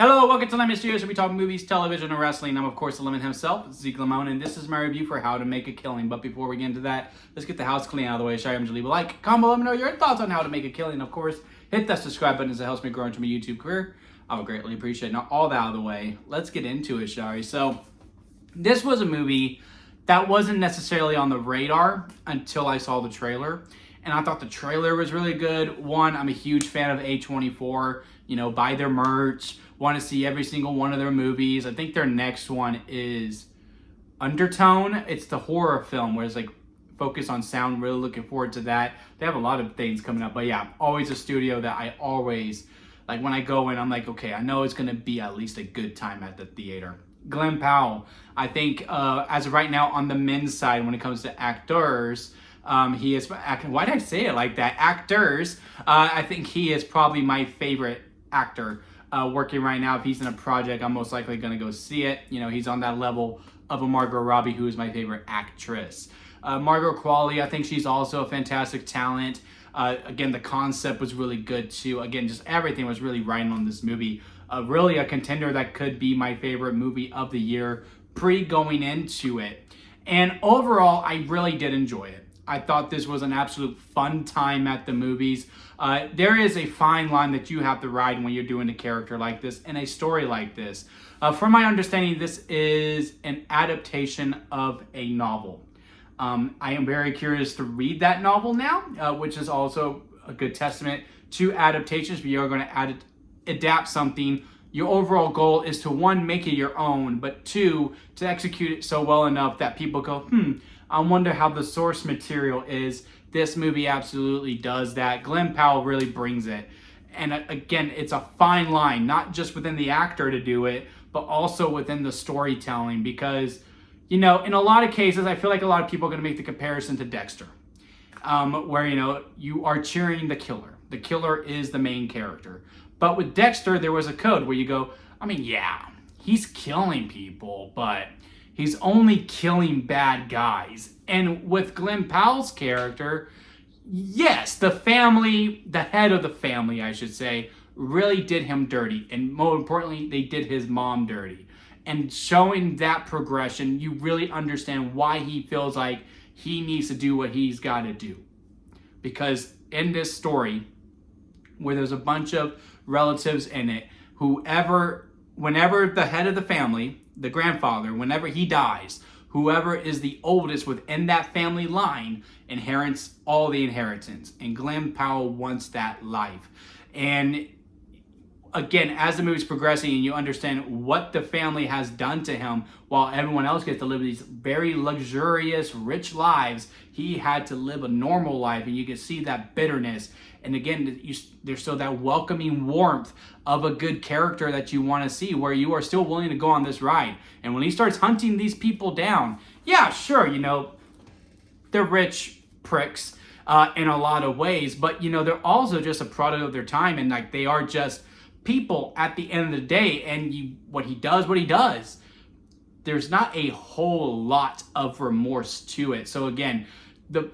Hello, welcome to Lemon Studios, where we talk movies, television, and wrestling. I'm, of course, the Lemon himself, Zeke Lemon, and this is my review for How to Make a Killing. But before we get into that, let's get the house clean out of the way. Shall I leave a like, comment below, let me know your thoughts on How to Make a Killing. Of course, hit that subscribe button as it helps me grow into my YouTube career. I would greatly appreciate it. Now, all that out of the way, let's get into it, shall we? So, this was a movie that wasn't necessarily on the radar until I saw the trailer. And I thought the trailer was really good. One, I'm a huge fan of A24. Buy their merch. Want to see every single one of their movies. I think their next one is Undertone. It's the horror film where it's like focused on sound. Really looking forward to that. They have a lot of things coming up. But yeah, always a studio that I always, like when I go in, I'm like, okay, I know it's going to be at least a good time at the theater. Glen Powell, I think as of right now on the men's side when it comes to actors, he is, why did I say it like that? Actors, I think he is probably my favorite actor working right now. If he's in a project, I'm most likely going to go see it. He's on that level of a Margot Robbie, who is my favorite actress. Margot Qualley, I think she's also a fantastic talent. Again, the concept was really good too. Again, just everything was really right on this movie. Really a contender that could be my favorite movie of the year going into it. And overall, I really did enjoy it. I thought this was an absolute fun time at the movies. There is a fine line that you have to ride when you're doing a character like this and a story like this. From my understanding, this is an adaptation of a novel. I am very curious to read that novel now, which is also a good testament to adaptations. But you're going to adapt something. Your overall goal is to, one, make it your own, but two, to execute it so well enough that people go, I wonder how the source material is. This movie absolutely does that. Glen Powell really brings it. And again, it's a fine line, not just within the actor to do it, but also within the storytelling. Because, in a lot of cases, I feel like a lot of people are going to make the comparison to Dexter, where, you are cheering the killer. The killer is the main character. But with Dexter, there was a code where you go, yeah, he's killing people, but he's only killing bad guys. And with Glen Powell's character, yes, the family, the head of the family, I should say, really did him dirty. And more importantly, they did his mom dirty. And showing that progression, you really understand why he feels like he needs to do what he's got to do. Because in this story, where there's a bunch of relatives in it, whenever the head of the family, the grandfather, whenever he dies, whoever is the oldest within that family line inherits all the inheritance. And Glen Powell wants that life. And again, as the movie's progressing and you understand what the family has done to him while everyone else gets to live these very luxurious, rich lives, he had to live a normal life, and you can see that bitterness. And again, there's still that welcoming warmth of a good character that you want to see, where you are still willing to go on this ride. And when he starts hunting these people down, yeah, sure, they're rich pricks in a lot of ways, but they're also just a product of their time, and like they are just people at the end of the day. And what he does, there's not a whole lot of remorse to it. So again,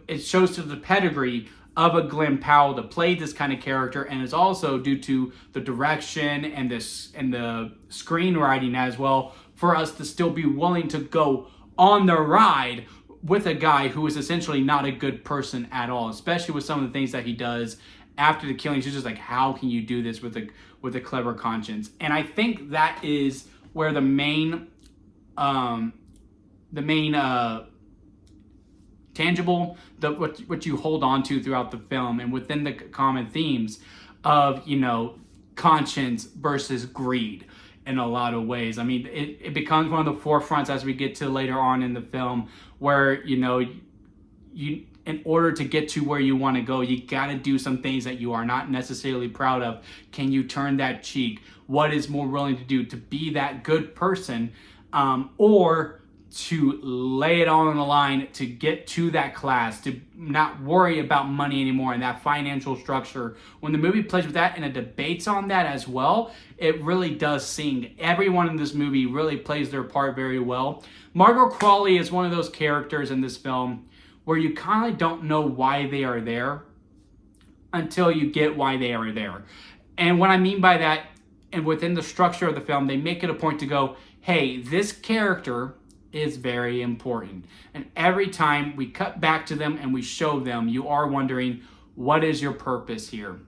it shows to the pedigree of a Glen Powell to play this kind of character, and it's also due to the direction and the screenwriting as well, for us to still be willing to go on the ride with a guy who is essentially not a good person at all, especially with some of the things that he does after the killings. It's just like, how can you do this with a clever conscience? And I think that is where the main tangible, what you hold on to throughout the film, and within the common themes of conscience versus greed in a lot of ways. It becomes one of the forefronts as we get to later on in the film, where you in order to get to where you want to go, you got to do some things that you are not necessarily proud of. Can you turn that cheek? What is more willing to do to be that good person, or to lay it all on the line to get to that class, to not worry about money anymore and that financial structure? When the movie plays with that and it debates on that as well, it really does sing. Everyone in this movie really plays their part very well. Margot Qualley is one of those characters in this film where you kind of don't know why they are there until you get why they are there. And what I mean by that and within the structure of the film, they make it a point to go, hey, this character is very important. And every time we cut back to them and we show them, you are wondering, what is your purpose here?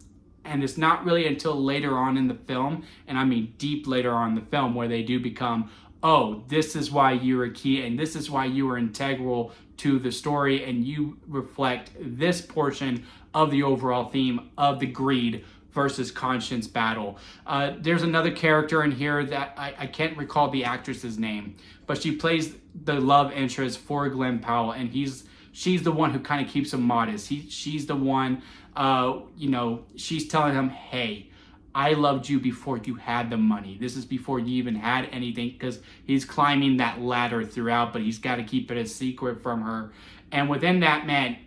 And it's not really until later on in the film, and I mean deep later on in the film, where they do become, oh, this is why you were key, and this is why you were integral to the story, and you reflect this portion of the overall theme of the greed versus conscience battle. There's another character in here that I can't recall the actress's name, but she plays the love interest for Glen Powell, and she's the one who kind of keeps him modest. She's the one, she's telling him, hey, I loved you before you had the money. This is before you even had anything, because he's climbing that ladder throughout, but he's got to keep it a secret from her. And within that, man,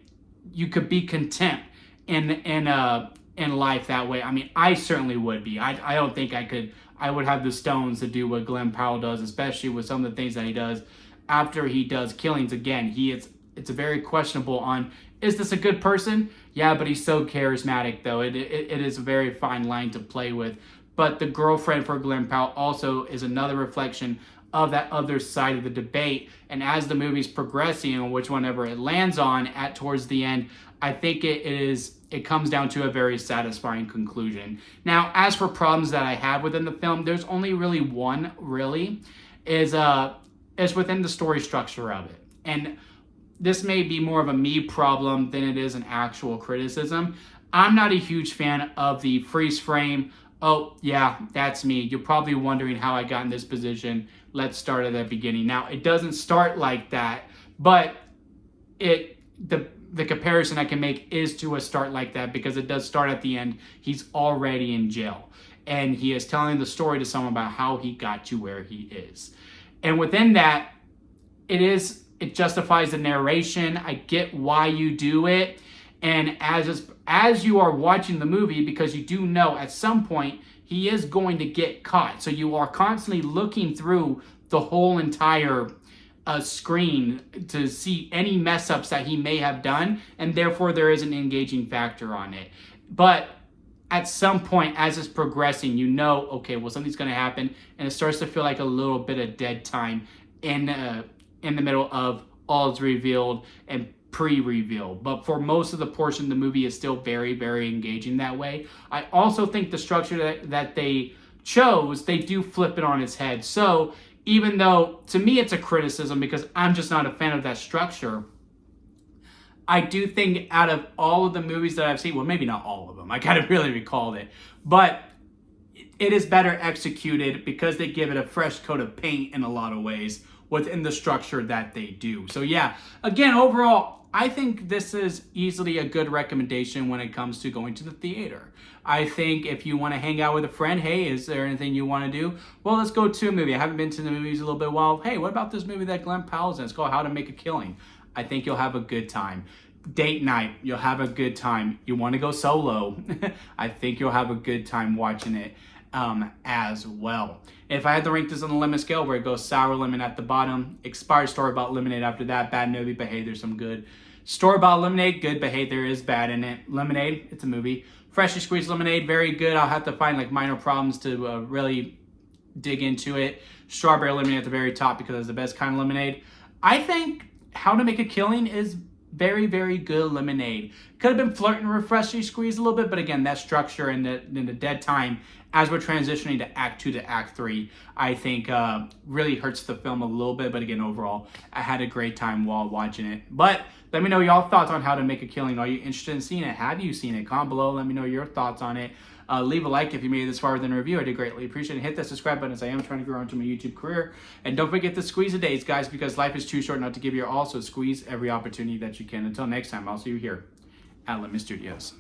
you could be content in life that way. I mean, I certainly would be. I don't think I would have the stones to do what Glen Powell does, especially with some of the things that he does after he does killings. Again, it's a very questionable on, is this a good person? Yeah, but he's so charismatic, though. It is a very fine line to play with. But the girlfriend for Glen Powell also is another reflection of that other side of the debate. And as the movie's progressing, and which whenever it lands on at towards the end, I think it comes down to a very satisfying conclusion. Now, as for problems that I have within the film, there's only really one, is within the story structure of it. And this may be more of a me problem than it is an actual criticism. I'm not a huge fan of the freeze frame. Oh, yeah, that's me. You're probably wondering how I got in this position. Let's start at the beginning. Now, it doesn't start like that, but the comparison I can make is to a start like that, because it does start at the end. He's already in jail, and he is telling the story to someone about how he got to where he is. And within that, it justifies the narration. I get why you do it. And as you are watching the movie, because you do know at some point he is going to get caught. So you are constantly looking through the whole entire screen to see any mess ups that he may have done. And therefore there is an engaging factor on it. But at some point as it's progressing, you know, okay, well, something's going to happen. And it starts to feel like a little bit of dead time in the middle of all is revealed and pre-reveal. But for most of the portion, the movie is still very, very engaging that way. I also think the structure that they chose, they do flip it on its head. So even though, to me, it's a criticism because I'm just not a fan of that structure, I do think out of all of the movies that I've seen, well, maybe not all of them, I gotta really recall it, but it is better executed because they give it a fresh coat of paint in a lot of ways within the structure that they do. So yeah, again, overall, I think this is easily a good recommendation when it comes to going to the theater. I think if you want to hang out with a friend, hey, is there anything you want to do? Well, let's go to a movie. I haven't been to the movies a little bit while. Hey, what about this movie that Glen Powell's in? It's called How to Make a Killing. I think you'll have a good time. Date night, you'll have a good time. You want to go solo, I think you'll have a good time watching it as well. If I had to rank this on the lemon scale, where it goes sour lemon at the bottom, expired store-bought lemonade after that, bad movie, but hey, there's some good. Store-bought lemonade, good, but hey, there is bad in it. Lemonade, it's a movie. Freshly squeezed lemonade, very good. I'll have to find like minor problems to really dig into it. Strawberry lemonade at the very top because it's the best kind of lemonade. I think How to Make a Killing is very, very good lemonade. Could have been flirting with freshly squeezed a little bit, but again, that structure and the dead time as we're transitioning to Act 2 to Act 3, I think really hurts the film a little bit. But again, overall, I had a great time while watching it. But let me know y'all thoughts on How to Make a Killing. Are you interested in seeing it? Have you seen it? Comment below. Let me know your thoughts on it. Leave a like if you made it this far within a review. I do greatly appreciate it. Hit that subscribe button as I am trying to grow into my YouTube career. And don't forget to squeeze the days, guys, because life is too short not to give your all. So squeeze every opportunity that you can. Until next time, I'll see you here at Lemon Studios.